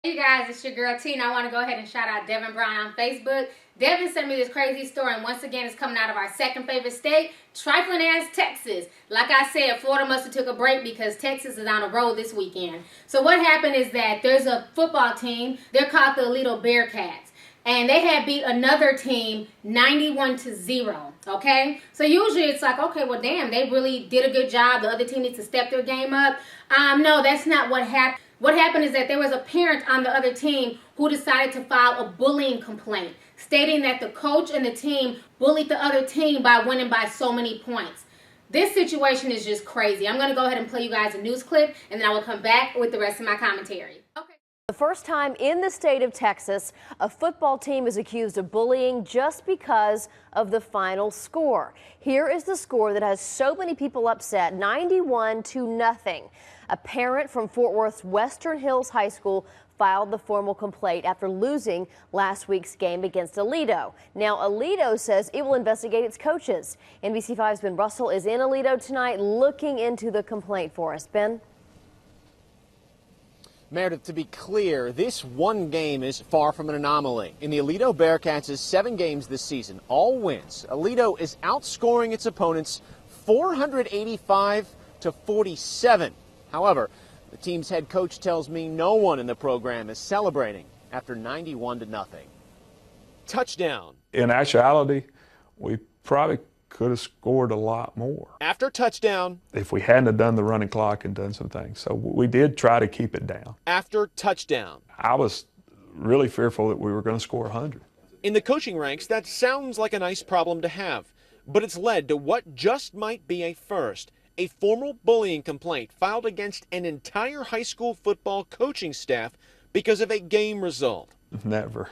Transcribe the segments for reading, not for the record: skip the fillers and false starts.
Hey guys, it's your girl T, and I want to go ahead and shout out Devin Brown on Facebook. Devin sent me this crazy story, and once again, it's coming out of our second favorite state, trifling ass Texas. Like I said, Florida must have took a break because Texas is on the road this weekend. So what happened is that there's a football team. They're called the Aledo Bearcats, and they had beat another team 91-0. Okay, so usually it's like, okay, well, damn, they really did a good job. The other team needs to step their game up. No, that's not what happened. What happened is that there was a parent on the other team who decided to file a bullying complaint, stating that the coach and the team bullied the other team by winning by so many points. This situation is just crazy. I'm going to go ahead and play you guys a news clip, and then I will come back with the rest of my commentary. Okay. The first time in the state of Texas, a football team is accused of bullying just because of the final score. Here is the score that has so many people upset, 91-0. A parent from Fort Worth's Western Hills High School filed the formal complaint after losing last week's game against Aledo. Now, Aledo says it will investigate its coaches. NBC5's Ben Russell is in Aledo tonight looking into the complaint for us. Ben? Meredith, to be clear, this one game is far from an anomaly. In the Aledo Bearcats' 7 games this season, all wins, Aledo is outscoring its opponents 485-47. However, the team's head coach tells me no one in the program is celebrating after 91-0. Touchdown. In actuality, we probably could have scored a lot more. After touchdown. If we hadn't have done the running clock and done some things. So we did try to keep it down. After touchdown. I was really fearful that we were going to score 100. In the coaching ranks, that sounds like a nice problem to have. But it's led to what just might be a first. A formal bullying complaint filed against an entire high school football coaching staff because of a game result. Never.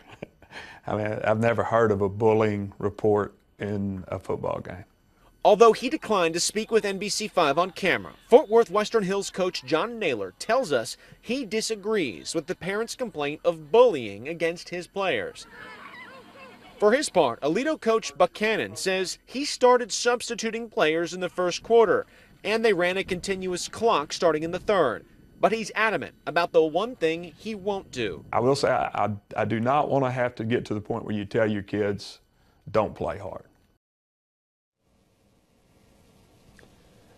I mean, I've never heard of a bullying report in a football game. Although he declined to speak with NBC5 on camera, Fort Worth Western Hills coach John Naylor tells us he disagrees with the parents' complaint of bullying against his players. For his part, Aledo coach Buchanan says he started substituting players in the first quarter, and they ran a continuous clock starting in the third. But he's adamant about the one thing he won't do. I will say I do not want to have to get to the point where you tell your kids, don't play hard.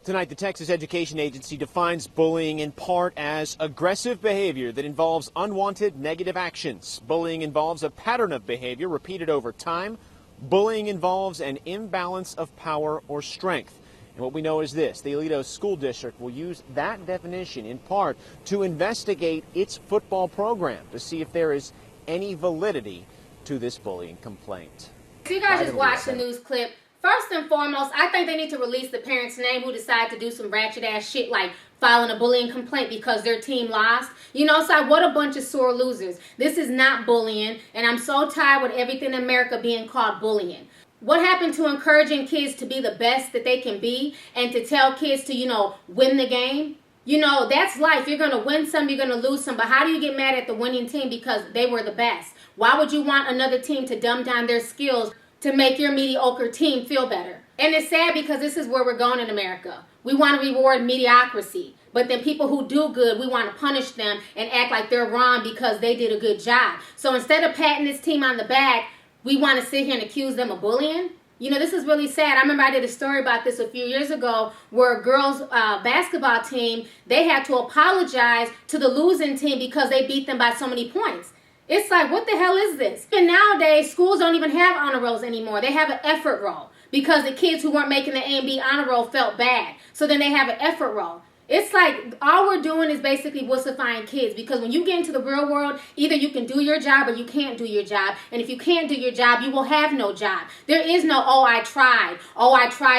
Tonight, the Texas Education Agency defines bullying in part as aggressive behavior that involves unwanted negative actions. Bullying involves a pattern of behavior repeated over time. Bullying involves an imbalance of power or strength. And what we know is this: the Aledo School District will use that definition in part to investigate its football program to see if there is any validity to this bullying complaint. So you guys just watched the news clip. First and foremost, I think they need to release the parent's name who decided to do some ratchet ass shit like filing a bullying complaint because their team lost. You know, it's like, what a bunch of sore losers. This is not bullying, and I'm so tired with everything in America being called bullying. What happened to encouraging kids to be the best that they can be and to tell kids to, win the game? That's life. You're going to win some, you're going to lose some. But how do you get mad at the winning team because they were the best? Why would you want another team to dumb down their skills to make your mediocre team feel better? And it's sad because this is where we're going in America. We want to reward mediocrity. But then people who do good, we want to punish them and act like they're wrong because they did a good job. So instead of patting this team on the back, we want to sit here and accuse them of bullying. This is really sad. I remember I did a story about this a few years ago where a girls' basketball team, they had to apologize to the losing team because they beat them by so many points. It's like, what the hell is this? And nowadays, schools don't even have honor rolls anymore. They have an effort roll because the kids who weren't making the A and B honor roll felt bad. So then they have an effort roll. It's like all we're doing is basically wussifying kids, because when you get into the real world, either you can do your job or you can't do your job. And if you can't do your job, you will have no job. There is no, oh, I tried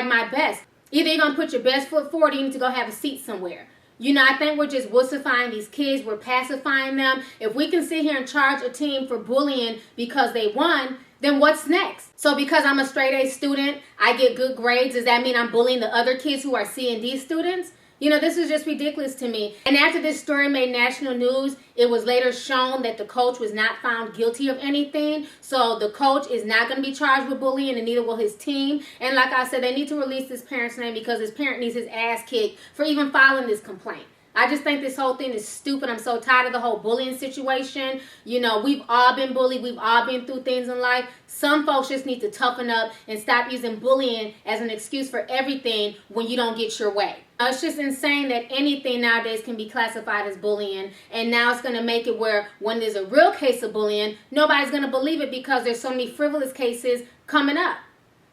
my best. Either you're going to put your best foot forward or you need to go have a seat somewhere. I think we're just wussifying these kids. We're pacifying them. If we can sit here and charge a team for bullying because they won, then what's next? So because I'm a straight A student, I get good grades, does that mean I'm bullying the other kids who are C and D students? This is just ridiculous to me. And after this story made national news, it was later shown that the coach was not found guilty of anything. So the coach is not going to be charged with bullying, and neither will his team. And like I said, they need to release this parent's name because this parent needs his ass kicked for even filing this complaint. I just think this whole thing is stupid. I'm so tired of the whole bullying situation. You know, we've all been bullied. We've all been through things in life. Some folks just need to toughen up and stop using bullying as an excuse for everything when you don't get your way. It's just insane that anything nowadays can be classified as bullying, and now it's going to make it where when there's a real case of bullying, nobody's going to believe it because there's so many frivolous cases coming up.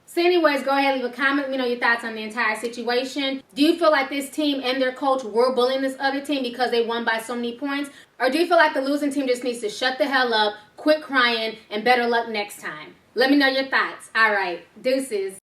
So anyways, go ahead and leave a comment. Let me know your thoughts on the entire situation. Do you feel like this team and their coach were bullying this other team because they won by so many points? Or do you feel like the losing team just needs to shut the hell up, quit crying, and better luck next time? Let me know your thoughts. All right, deuces.